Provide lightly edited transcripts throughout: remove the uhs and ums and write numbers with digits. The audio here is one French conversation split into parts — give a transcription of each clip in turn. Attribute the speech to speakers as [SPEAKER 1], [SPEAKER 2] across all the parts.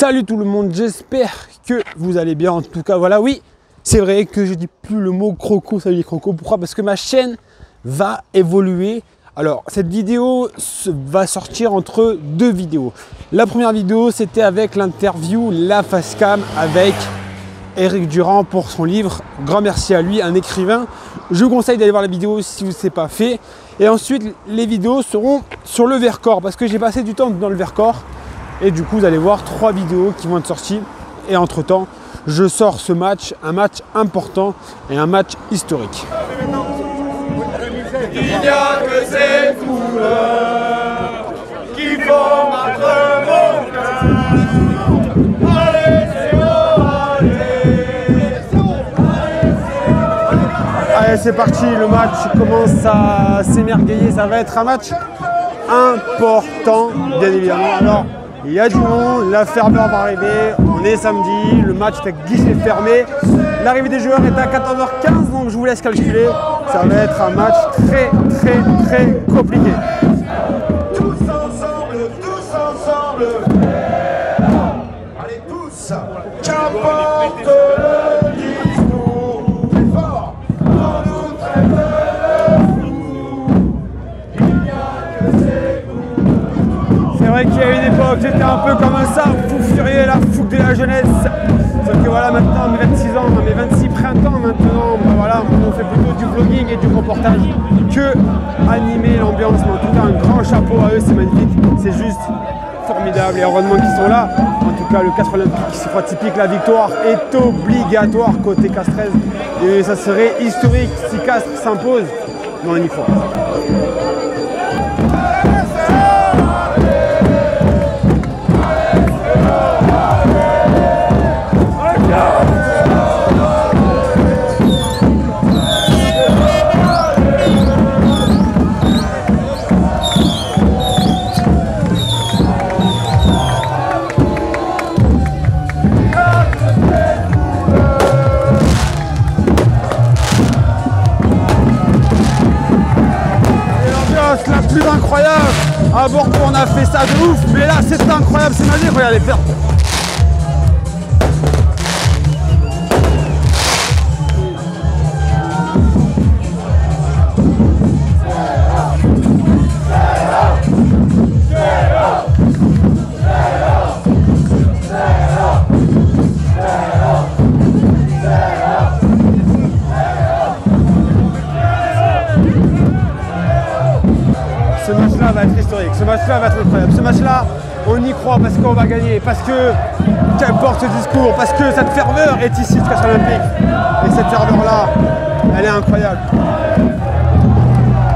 [SPEAKER 1] Salut tout le monde, j'espère que vous allez bien. En tout cas, voilà, oui, c'est vrai que je dis plus le mot croco, salut les crocos. Pourquoi? Parce que ma chaîne va évoluer. Alors, cette vidéo va sortir entre deux vidéos. La première vidéo, c'était avec l'interview La Face Cam avec Eric Durand pour son livre. Grand merci à lui, un écrivain. Je vous conseille d'aller voir la vidéo si vous ne l'avez pas fait. Et ensuite, les vidéos seront sur le Vercors parce que j'ai passé du temps dans le Vercors. Et du coup, vous allez voir 3 vidéos qui vont être sorties. Et entre-temps, je sors ce match, un match important et un match historique.
[SPEAKER 2] Il n'y a que ces couleurs qui font battre mon cœur. Allez, c'est bon,
[SPEAKER 1] Allez, c'est parti, le match commence à s'émerveiller. Ça va être un match important, bien évidemment. Alors, il y a du monde, la ferveur va arriver, on est samedi, le match est à guichet fermé. L'arrivée des joueurs est à 14h15, donc je vous laisse calculer. Ça va être un match très compliqué.
[SPEAKER 2] tous ensemble, allez tous, qu'importe le discours, plus fort, on nous traite de fous, il n'y a que ces couleurs.
[SPEAKER 1] C'est vrai qu'il y a une époque, j'étais un peu comme ça, fou furieux, la fougue de la jeunesse. Sauf que voilà, maintenant, mes 26 ans, mes 26 printemps maintenant, ben voilà, on fait plutôt du vlogging et du reportage que animer l'ambiance. Mais en tout cas, un grand chapeau à eux, c'est magnifique, c'est juste formidable et heureusement qu'ils sont là. En tout cas, le Castres Olympique, c'est pas typique, la victoire est obligatoire côté Castres et ça serait historique si Castres s'impose, mais on y croit. La plus incroyable à Bordeaux, on a fait ça de ouf, mais là c'est incroyable, c'est magique, regardez faire. Ce match-là va être historique, ce match-là va être incroyable, ce match-là, on y croit parce qu'on va gagner, parce que, qu'importe ce discours, parce que cette ferveur est ici de Castres Olympique. Et cette ferveur-là, elle est incroyable.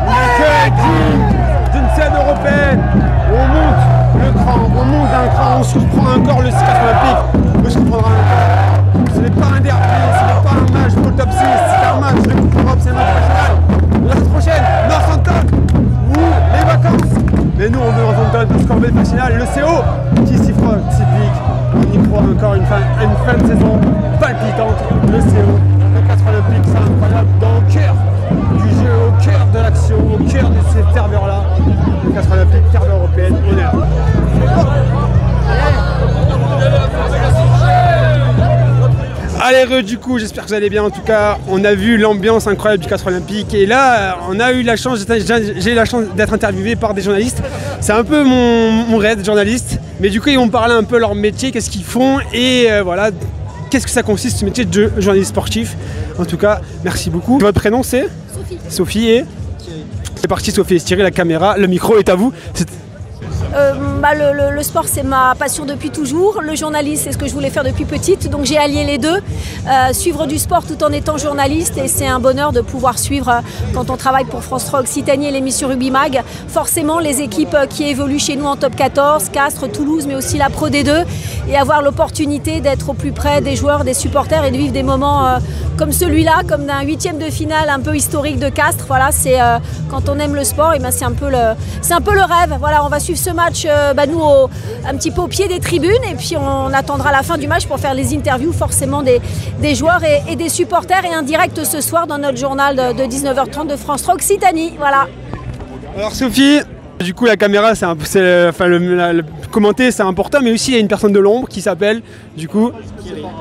[SPEAKER 1] On est digne d'une scène européenne, on monte le cran, on monte d'un cran, on surprend encore le Castres Olympique, on surprendra encore. Ce n'est pas un derby, ce n'est pas un match pour le top 6, c'est un match de Coupe Europe, c'est un match national. La semaine prochaine, Northampton, les vacances. Mais nous on veut Northampton parce qu'on veut le final, le CO qui siffle typique. On y croit encore une fin de saison palpitante. Le CO, le Castres Olympique, c'est incroyable. Dans le cœur du jeu, au cœur de l'action, au cœur de ces ferveurs-là. Le Castres Olympique, ferveur européenne, on est là. Allez, du coup, j'espère que vous allez bien. En tout cas, on a vu l'ambiance incroyable du Castres Olympique. Et là, on a eu la chance, j'ai eu la chance d'être interviewé par des journalistes. C'est un peu mon rêve de journaliste. Mais du coup, ils vont me parler un peu de leur métier, qu'est-ce qu'ils font et voilà, qu'est-ce que ça consiste ce métier de journaliste sportif. En tout cas, merci beaucoup. Votre prénom c'est
[SPEAKER 3] Sophie.
[SPEAKER 1] Sophie et Thierry. C'est parti Sophie, Thierry, la caméra, le micro est à vous.
[SPEAKER 3] Le sport c'est ma passion depuis toujours, le journaliste c'est ce que je voulais faire depuis petite, donc j'ai allié les deux, suivre du sport tout en étant journaliste et c'est un bonheur de pouvoir suivre quand on travaille pour France 3 Occitanie et l'émission Rugby Mag, forcément les équipes qui évoluent chez nous en top 14, Castres, Toulouse mais aussi la Pro D2 et avoir l'opportunité d'être au plus près des joueurs, des supporters et de vivre des moments comme celui-là, comme d'un 8e de finale un peu historique de Castres, voilà, c'est quand on aime le sport, et ben c'est un peu le rêve, voilà, on va suivre ce match nous un petit peu au pied des tribunes et puis on attendra la fin du match pour faire les interviews forcément des joueurs et des supporters et un direct ce soir dans notre journal de 19h30 de France 3 Occitanie. Voilà.
[SPEAKER 1] Alors Sophie, Du coup, la caméra, commenter, c'est important, mais aussi il y a une personne de l'ombre qui s'appelle, du coup,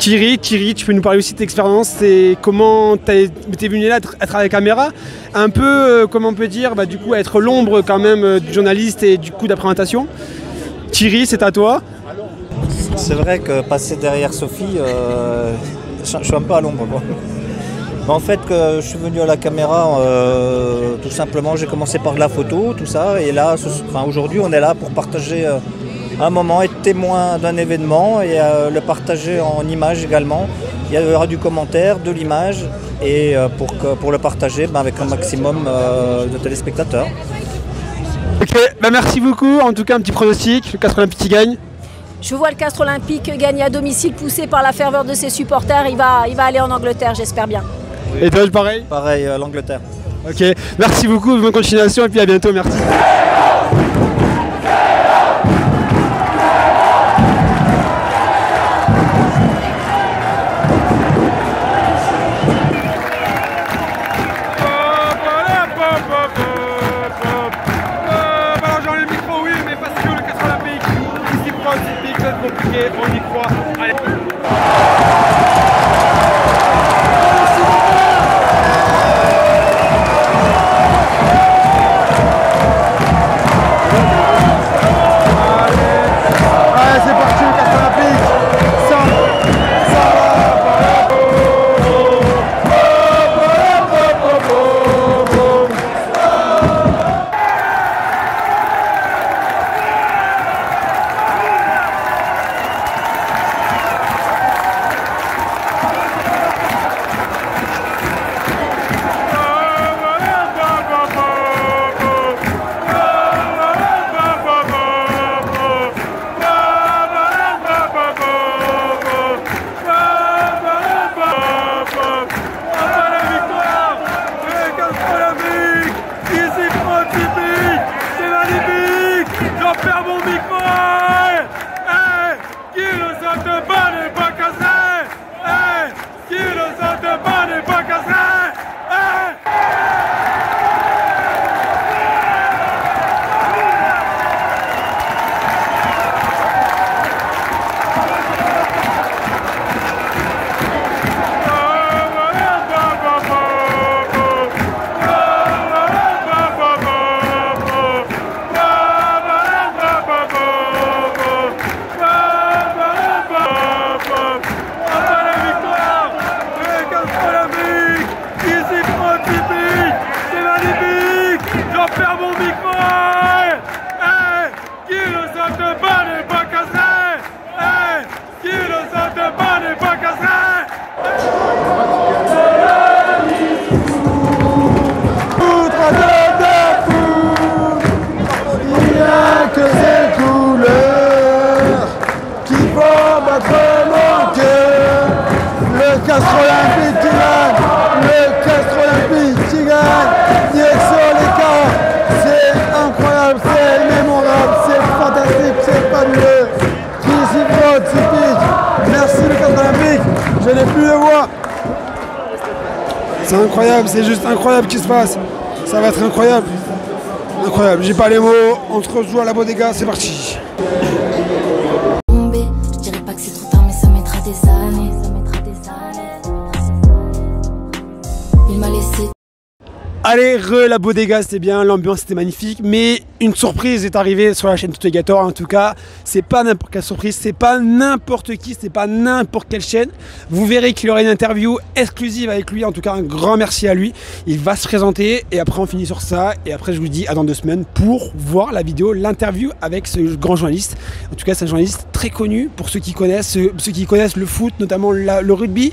[SPEAKER 1] Thierry. Thierry, tu peux nous parler aussi de ton expérience, c'est comment t'es venu là être à la caméra, un peu, comment on peut dire, du coup, être l'ombre quand même du journaliste et du coup de la présentation. Thierry, c'est à toi.
[SPEAKER 4] C'est vrai que passer derrière Sophie, je suis un peu à l'ombre, quoi. En fait, je suis venu à la caméra, tout simplement, j'ai commencé par la photo, tout ça, et là, aujourd'hui, on est là pour partager un moment, être témoin d'un événement et le partager en image également. Il y aura du commentaire, de l'image, et pour le partager avec un maximum de téléspectateurs.
[SPEAKER 1] Ok, merci beaucoup. En tout cas, un petit pronostic, le Castres Olympique qui gagne.
[SPEAKER 3] Je vois le Castres Olympique gagner à domicile, poussé par la ferveur de ses supporters. Il va aller en Angleterre, j'espère bien.
[SPEAKER 1] Et toi, pareil?
[SPEAKER 4] Pareil, l'Angleterre.
[SPEAKER 1] Ok, merci beaucoup, bonne continuation et puis à bientôt, merci.
[SPEAKER 2] J'ai le micro, oui, mais parce que le Castres Olympique, ici pour un typique, c'est compliqué, on y croit. Allez.
[SPEAKER 5] Castres Olympique qui gagne, le Castres Olympique qui gagne, direction l'écart, c'est incroyable, c'est mémorable, c'est fantastique, c'est fabuleux, typique, merci le Castres Olympique, je n'ai plus de voix. C'est incroyable, c'est juste incroyable ce qui se passe, ça va être incroyable, incroyable, j'ai pas les mots, on se rejoue à la bodega, c'est parti.
[SPEAKER 6] Je dirais pas que c'est trop tard mais ça mettra des années. Il m'a laissé.
[SPEAKER 1] Allez, la bodega c'était bien, l'ambiance était magnifique, mais une surprise est arrivée sur la chaîne Tutogator. En tout cas, c'est pas n'importe quelle surprise, c'est pas n'importe qui, c'est pas n'importe quelle chaîne. Vous verrez qu'il y aura une interview exclusive avec lui, en tout cas un grand merci à lui. Il va se présenter et après on finit sur ça. Et après je vous dis à dans 2 semaines pour voir la vidéo, l'interview avec ce grand journaliste. En tout cas c'est un journaliste très connu pour ceux qui connaissent le foot, notamment le rugby,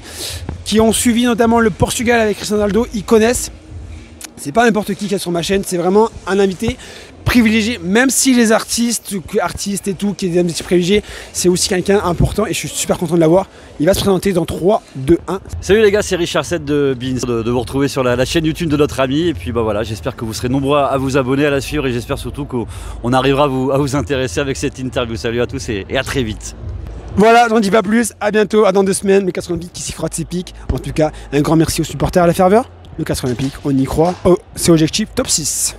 [SPEAKER 1] qui ont suivi notamment le Portugal avec Cristiano Ronaldo, ils connaissent. C'est pas n'importe qui est sur ma chaîne, c'est vraiment un invité privilégié, même si les artistes et tout, qui est des invités privilégiés, c'est aussi quelqu'un important et je suis super content de l'avoir. Il va se présenter dans 3, 2, 1.
[SPEAKER 7] Salut les gars, c'est Richard 7 de Beans, de vous retrouver sur la chaîne YouTube de notre ami. Et puis bah voilà, j'espère que vous serez nombreux à vous abonner, à la suivre et j'espère surtout qu'on arrivera à vous intéresser avec cette interview. Salut à tous et à très vite.
[SPEAKER 1] Voilà, j'en dis pas plus, à bientôt, à dans 2 semaines, les Castres Olympiques qui s'y frottent ses pics. En tout cas, un grand merci aux supporters à la ferveur. Le Castres Olympique, on y croit. Oh, c'est objectif top 6.